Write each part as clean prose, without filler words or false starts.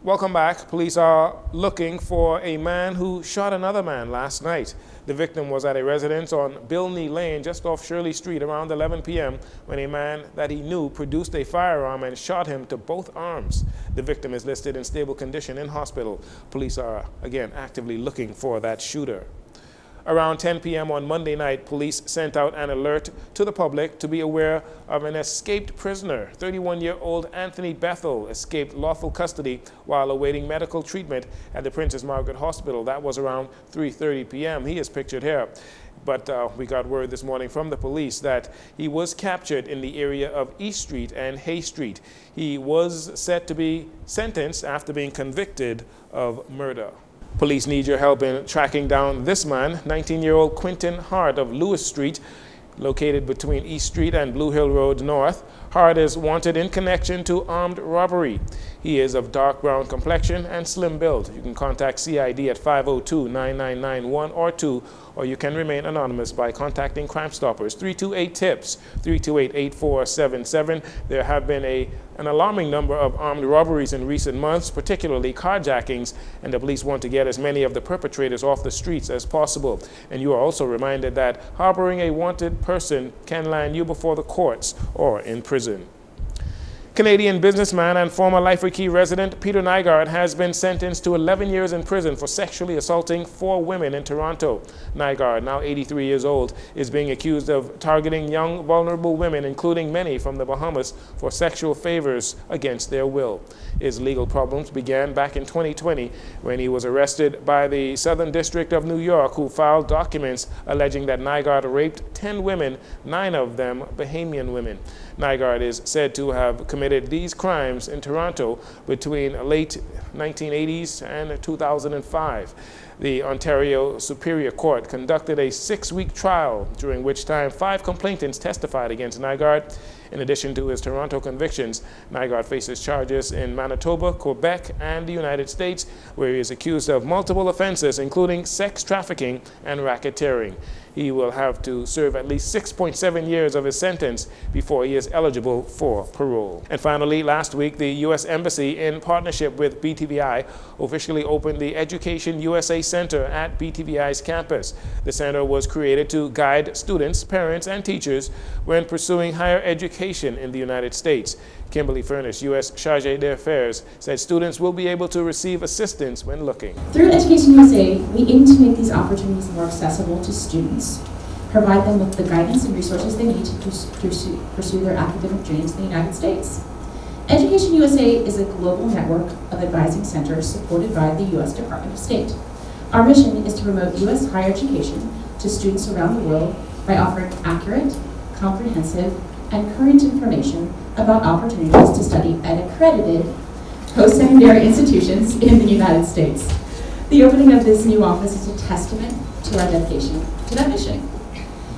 Welcome back. Police are looking for a man who shot another man last night. The victim was at a residence on Bilney Lane just off Shirley Street around 11 p.m. when a man that he knew produced a firearm and shot him to both arms. The victim is listed in stable condition in hospital. Police are again actively looking for that shooter. Around 10 p.m. on Monday night, police sent out an alert to the public to be aware of an escaped prisoner. 31-year-old Anthony Bethel escaped lawful custody while awaiting medical treatment at the Princess Margaret Hospital. That was around 3:30 p.m. He is pictured here. But we got word this morning from the police that he was captured in the area of East Street and Hay Street. He was set to be sentenced after being convicted of murder. Police need your help in tracking down this man, 19-year-old Quinton Hart of Lewis Street, located between East Street and Blue Hill Road North. Hart is wanted in connection to armed robbery. He is of dark brown complexion and slim build. You can contact CID at 502-9991 or 2, or you can remain anonymous by contacting Crime Stoppers 328-TIPS, 328-8477. There have been an alarming number of armed robberies in recent months, particularly carjackings, and the police want to get as many of the perpetrators off the streets as possible. And you are also reminded that harboring a wanted person can land you before the courts or in prison. Canadian businessman and former Lifer Key resident Peter Nygaard has been sentenced to 11 years in prison for sexually assaulting 4 women in Toronto. Nygaard, now 83 years old, is being accused of targeting young, vulnerable women, including many from the Bahamas, for sexual favors against their will. His legal problems began back in 2020 when he was arrested by the Southern District of New York, who filed documents alleging that Nygaard raped 10 women, 9 of them Bahamian women. Nygaard is said to have committed these crimes in Toronto between late 1980s and 2005. The Ontario Superior Court conducted a 6-week trial, during which time 5 complainants testified against Nygaard. In addition to his Toronto convictions, Nygaard faces charges in Manitoba, Quebec, and the United States, where he is accused of multiple offenses, including sex trafficking and racketeering. He will have to serve at least 6.7 years of his sentence before he is eligible for parole. And finally, last week, the U.S. Embassy, in partnership with BTVI, officially opened the Education USA Center at BTVI's campus. The center was created to guide students, parents, and teachers when pursuing higher education in the United States. Kimberly Furnish, U.S. Chargé d'Affaires, said students will be able to receive assistance when looking. Through Education USA, we aim to make these opportunities more accessible to students, provide them with the guidance and resources they need to pursue their academic dreams in the United States. Education USA is a global network of advising centers supported by the U.S. Department of State. Our mission is to promote U.S. higher education to students around the world by offering accurate, comprehensive, and current information about opportunities to study at accredited post-secondary institutions in the United States. The opening of this new office is a testament to our dedication to that mission.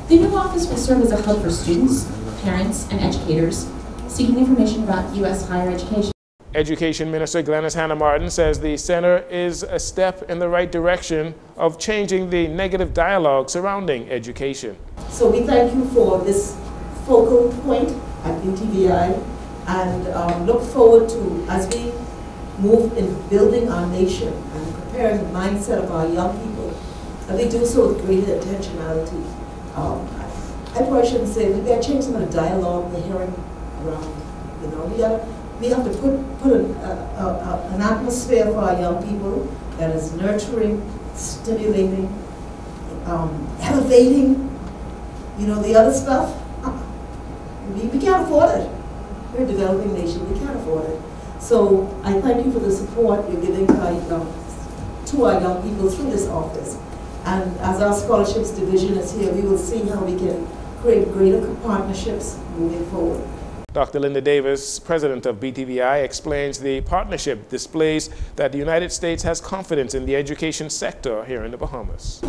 The new office will serve as a hub for students, parents, and educators seeking information about U.S. higher education. Education Minister Glenys Hannah Martin says the center is a step in the right direction of changing the negative dialogue surrounding education. So we thank you for this focal point at BTVI and look forward to, as we move in building our nation and preparing the mindset of our young people, and we do so with greater intentionality. I probably shouldn't say, we got to change some of the dialogue we're hearing around. You know, we have to put an atmosphere for our young people that is nurturing, stimulating, elevating, you know, the other stuff. We can't afford it. We're a developing nation, we can't afford it. So I thank you for the support you're giving to our young people through this office. And as our scholarships division is here, we will see how we can create greater partnerships moving forward. Dr. Linda Davis, president of BTVI, explains the partnership displays that the United States has confidence in the education sector here in the Bahamas.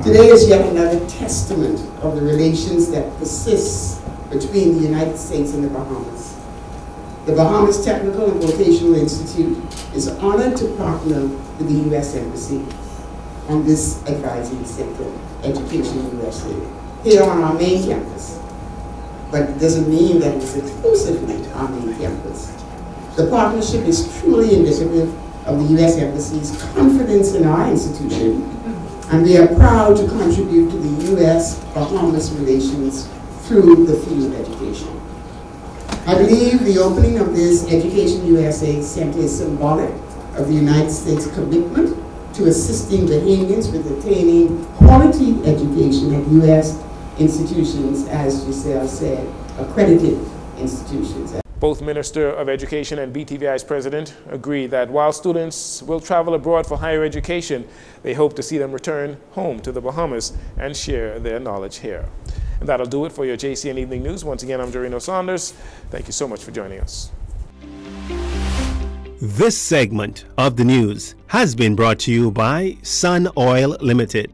Today is yet another testament of the relations that persist between the United States and the Bahamas. The Bahamas Technical and Vocational Institute is honored to partner with the U.S. Embassy on this advising center, Education USA, here on our main campus. But it doesn't mean that it's exclusively our main campus. The partnership is truly indicative of the U.S. Embassy's confidence in our institution, and we are proud to contribute to the U.S.-Bahamas relations through the field education. I believe the opening of this Education USA Center is symbolic of the United States' commitment to assisting Bahamians with attaining quality education at U.S. institutions, as Giselle said, accredited institutions. Both Minister of Education and BTVI's president agree that while students will travel abroad for higher education, they hope to see them return home to the Bahamas and share their knowledge here. And that'll do it for your JCN Evening News. Once again, I'm Dorino Saunders. Thank you so much for joining us. This segment of the news has been brought to you by Sun Oil Limited.